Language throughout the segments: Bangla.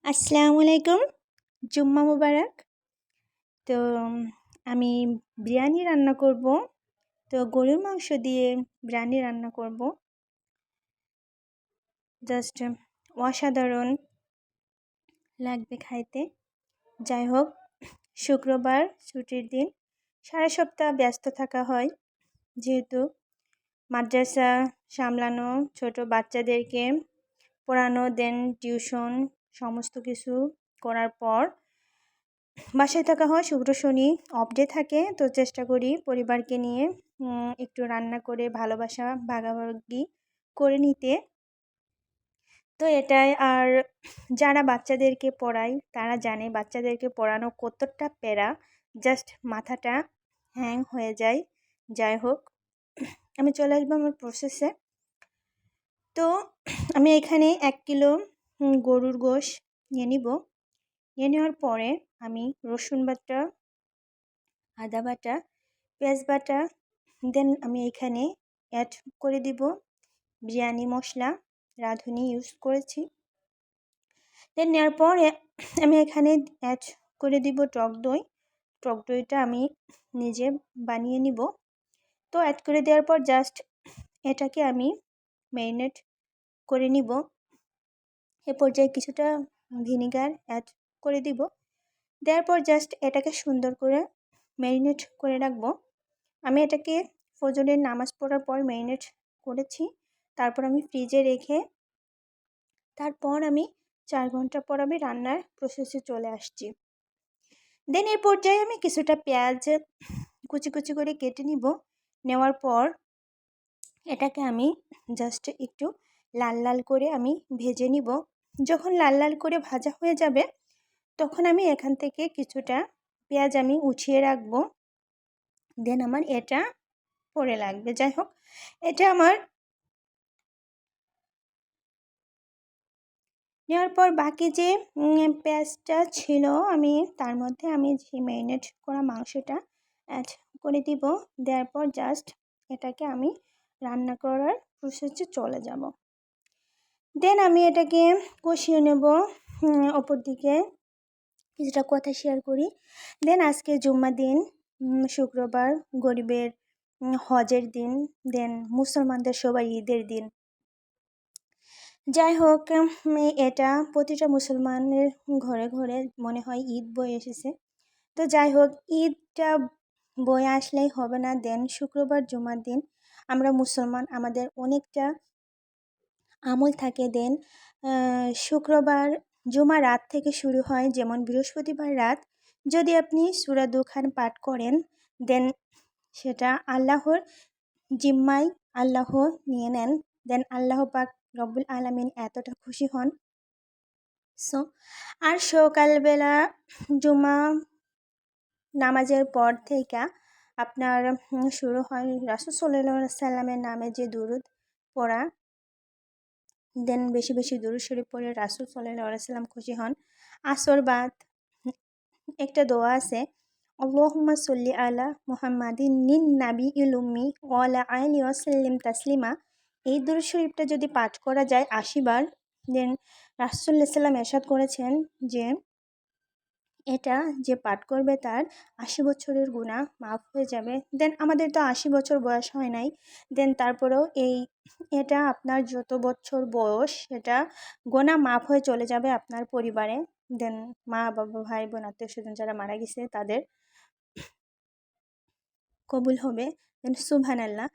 আসসালামু আলাইকুম। জুম্মা মুবারক। তো আমি বিরিয়ানি রান্না করব। তো গরুর মাংস দিয়ে বিরিয়ানি রান্না করব। জাস্ট অসাধারণ লাগবে খাইতে। যাই হোক, শুক্রবার ছুটির দিন, সারা সপ্তাহ ব্যস্ত থাকা হয়, যেহেতু মাদ্রাসা সামলানো, ছোট বাচ্চাদেরকে পড়ানো, দেন টিউশন, সমস্ত কিছু করার পর বাসায় থাকা হয়। শুক্র শনি অফ ডে থাকে, তো চেষ্টা করি পরিবারকে নিয়ে একটু রান্না করে ভালোবাসা ভাগাভাগি করে নিতে। তো এটাই। আর যারা বাচ্চাদেরকে পড়ায় তারা জানে বাচ্চাদেরকে পড়ানো কতটা প্যারা, জাস্ট মাথাটা হ্যাং হয়ে যায়। যাই হোক, আমি চলে আসবো আমার প্রসেসে। তো আমি এখানে 1 কিলো গরুর গোশ নিয়ে নিব। নিয়ে নেওয়ার পরে আমি রসুন বাটা, আদা বাটা, পেঁয়াজ বাটা, দেন আমি এখানে অ্যাড করে দিব বিরিয়ানি মশলা, রাঁধুনি ইউজ করেছি। দেন নেওয়ার পরে আমি এখানে অ্যাড করে দিব টক দই। টক দইটা আমি নিজে বানিয়ে নিব। তো অ্যাড করে দেওয়ার পর জাস্ট এটাকে আমি ম্যারিনেট করে নিব। এ পর্যায়ে কিছুটা ভিনেগার অ্যাড করে দিব। দেওয়ার পর জাস্ট এটাকে সুন্দর করে ম্যারিনেট করে রাখবো। আমি এটাকে ফজরের নামাজ পড়ার পর ম্যারিনেট করেছি। তারপর আমি ফ্রিজে রেখে তারপর আমি 4 ঘন্টা পর আমি রান্নার প্রসেসে চলে আসছি। দেন এই পর্যায়ে আমি কিছুটা পেঁয়াজ কুচি কুচি করে কেটে নিব। নেওয়ার পর এটাকে আমি জাস্ট একটু লাল লাল করে আমি ভেজে নিব। যখন লাল লাল করে ভাজা হয়ে যাবে তখন আমি এখান থেকে কিছুটা পেঁয়াজ আমি উঠিয়ে রাখবো। দেন আমার এটা পরে লাগবে। যাই হোক, এটা আমার নেওয়ার পর বাকি যে পেঁয়াজটা ছিল আমি তার মধ্যে আমি যে ম্যারিনেট করা মাংসটা অ্যাড করে দিব। দেওয়ার পর জাস্ট এটাকে আমি রান্না করার প্রসেসে চলে যাব। দেন আমি এটাকে কষিয়ে নেব। অপর দিকে কিছুটা কথা শেয়ার করি। দেন আজকে জুম্মা দিন, শুক্রবার, গরিবের হজের দিন, দেন মুসলমানদের সবাই ঈদের দিন। যাই হোক, এটা প্রতিটা মুসলমানের ঘরে ঘরে মনে হয় ঈদ বয়ে এসেছে। তো যাই হোক, ঈদটা বয়ে আসলেই হবে না। দেন শুক্রবার জুমার দিন আমরা মুসলমান, আমাদের অনেকটা আমল থাকে। দেন শুক্রবার জুমা রাত থেকে শুরু হয়, যেমন বৃহস্পতিবার রাত যদি আপনি সূরা দুখান পাঠ করেন, দেন সেটা আল্লাহর জিম্মায় আল্লাহ নিয়ে নেন। দেন আল্লাহ পাক রব্বুল আলামিন এতটা খুশি হন। সো আর সকালবেলা জুমা নামাজের পর থেকে আপনার শুরু হয় রাসূল সাল্লাল্লাহু আলাইহি সাল্লামের নামে যে দুরূদ পড়া। দেন বেশি বেশি দুরূদ শরীফ পড়ে রাসূল সাল্লাল্লাহু আলাইহি সাল্লাম খুশি হন। আসর বাদ একটা দোয়া আছে, আল্লাহুম্মা সাল্লি আলা মুহাম্মাদিন নিন নাবিয়্যিল উম্মি ওয়া আলা আলিহি ওয়া সাল্লিম তাসলিমা। এই দুরূদ শরীফটা যদি পাঠ করা যায় ৮০ বার, দেন রাসূলুল্লাহ সাল্লাল্লাহু আলাইহি ওয়াসাল্লাম ইরশাদ করেছেন যে এটা যে পাঠ করবে তার ৮০ বছরের গুনাহ মাফ হয়ে যাবে। দেন আমাদের তো ৮০ বছর বয়স হয় নাই, দেন তারপরেও এটা আপনার যত বছর বয়স সেটা গুনাহ মাফ হয়ে চলে যাবে আপনার পরিবারে। দেন মা বাবা ভাই বোন আত্মীয় স্বজন যারা মারা গেছে তাদের কবুল হবে। দেন সুবহানাল্লাহ।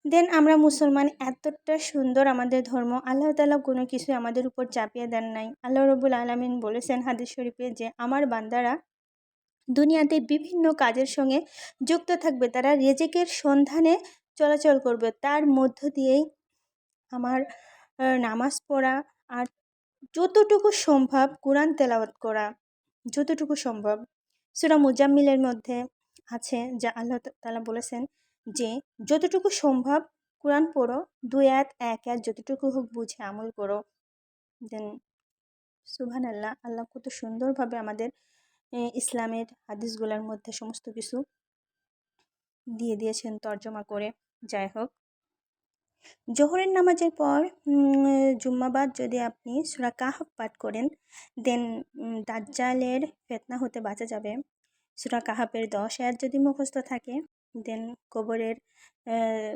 দেন আমরা মুসলমান, এতটা সুন্দর আমাদের ধর্ম, আল্লাহ তাআলা কোনো কিছু আমাদের উপর চাপিয়ে দেন নাই। আল্লাহ রাব্বুল আলামিন বলেছেন হাদিস শরীফে যে আমার বান্দারা দুনিয়াতে বিভিন্ন কাজের সঙ্গে যুক্ত থাকবে, তারা রিজিকের সন্ধানে চলাচল করবে, তার মধ্য দিয়েই আমার নামাজ পড়া আর যতটুকু সম্ভব কোরআন তেলাওয়াত করা, যতটুকু সম্ভব। সূরা মুজাম্মিলের মধ্যে আছে যে আল্লাহ তাআলা বলেছেন যে যতটুকু সম্ভব কোরআন পড়ো, 2 আয়াত 1 আয়াত যতটুকু হোক বুঝে আমল করো। দেন সুবহানাল্লাহ, আল্লাহ কত সুন্দরভাবে আমাদের ইসলামের হাদিসগুলোর মধ্যে সমস্ত কিছু দিয়ে দিয়েছেন তর্জমা করে। যাই হোক, জোহরের নামাজের পর জুম্মাবাদ যদি আপনি সূরা কাহফ পাঠ করেন, দেন দাজ্জালের ফিতনা হতে বাঁচা যাবে। সূরা কাহফের 10 আয়াত যদি মুখস্থ থাকে, দেন কবরের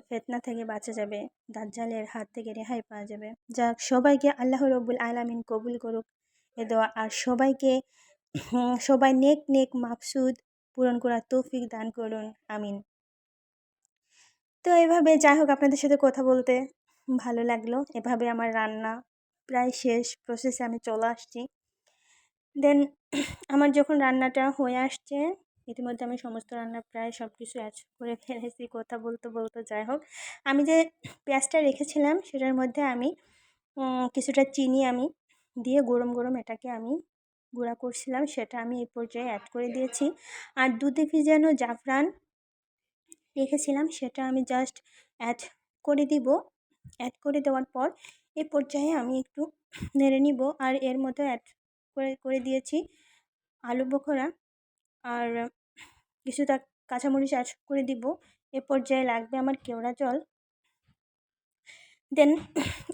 ফিতনা থেকে বাঁচা যাবে, দাজ্জালের হাত থেকে রেহাই পাওয়া যাবে। যাক, সবাইকে আল্লাহ রব্বুল আলামিন কবুল করুক এ দোয়া, আর সবাইকে সবাই নেক নেক মাকসুদ পূরণ করার তৌফিক দান করুন, আমিন। তো এভাবে যাই হোক, আপনাদের সাথে কথা বলতে ভালো লাগলো। এভাবে আমার রান্না প্রায় শেষ প্রসেসে আমি চলে আসছি। দেন আমার যখন রান্নাটা হয়ে আসছে, ইতিমধ্যে আমি সমস্ত রান্না প্রায় সব কিছু অ্যাড করে ফেলেছি কথা বলতে বলতে। যাই হোক, আমি যে পেঁয়াজটা রেখেছিলাম সেটার মধ্যে আমি কিছুটা চিনি আমি দিয়ে গরম গরম এটাকে আমি গুঁড়া করছিলাম, সেটা আমি এই পর্যায়ে অ্যাড করে দিয়েছি। আর দুধে ভিজানো জাফরান রেখেছিলাম সেটা আমি জাস্ট অ্যাড করে দিব। অ্যাড করে দেওয়ার পর এ পর্যায়ে আমি একটু নেড়ে নিব। আর এর মধ্যে অ্যাড করে দিয়েছি আলু বখরা আর কিছুটা কাঁচামরিচ অ্যাড করে দিব। এ পর্যায়ে লাগবে আমার কেওড়া জল। দেন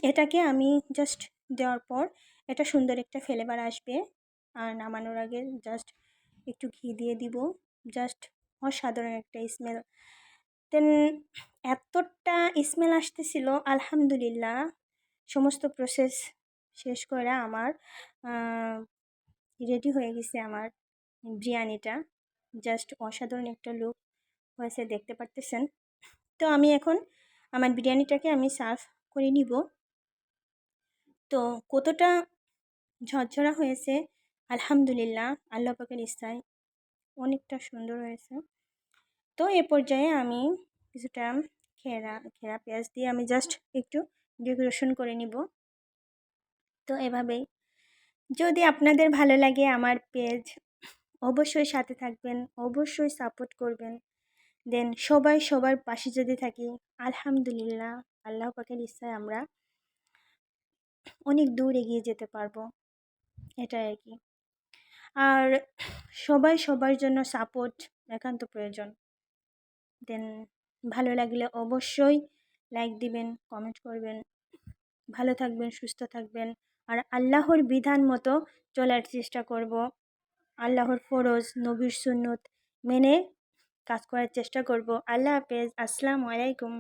এটাকে আমি জাস্ট দেওয়ার পর এটা সুন্দর একটা ফ্লেভার আসবে। আর নামানোর আগে জাস্ট একটু ঘি দিয়ে দিব, জাস্ট অসাধারণ একটা স্মেল। দেন এতটা স্মেল আসতেছিল, আলহামদুলিল্লাহ সমস্ত প্রসেস শেষ করে আমার রেডি হয়ে গেছে আমার বিরিয়ানিটা। জাস্ট অসাধারণ একটা লুক হয়েছে, দেখতে পারতেছেন। তো আমি এখন আমার বিরিয়ানিটাকে আমি সার্ভ করে নিব। তো কতটা ঝরঝরা হয়েছে, আলহামদুলিল্লাহ আল্লাহ পাকের ইচ্ছায় অনেকটা সুন্দর হয়েছে। তো এ পর্যায়ে আমি কিছুটা খেরা পেঁয়াজ দিয়ে আমি জাস্ট একটু ডেকোরেশন করে নিব। তো এভাবেই, যদি আপনাদের ভালো লাগে আমার পেজ, অবশ্যই সাথে থাকবেন, অবশ্যই সাপোর্ট করবেন। দেন সবাই সবার পাশে যদি থাকি, আলহামদুলিল্লাহ আল্লাহ পাকের ইচ্ছায় আমরা অনেক দূর এগিয়ে যেতে পারবো, এটাই আর কি। আর সবাই সবার জন্য সাপোর্ট একান্ত প্রয়োজন। দেন ভালো লাগলে অবশ্যই লাইক দিবেন, কমেন্ট করবেন। ভালো থাকবেন, সুস্থ থাকবেন, আর আল্লাহর বিধান মতো চলার চেষ্টা করব। আল্লাহর ফরজ নবীর সুন্নত মেনে কাজ করার চেষ্টা করব। আল্লাহ হাফেজ, আসসালামু আলাইকুম।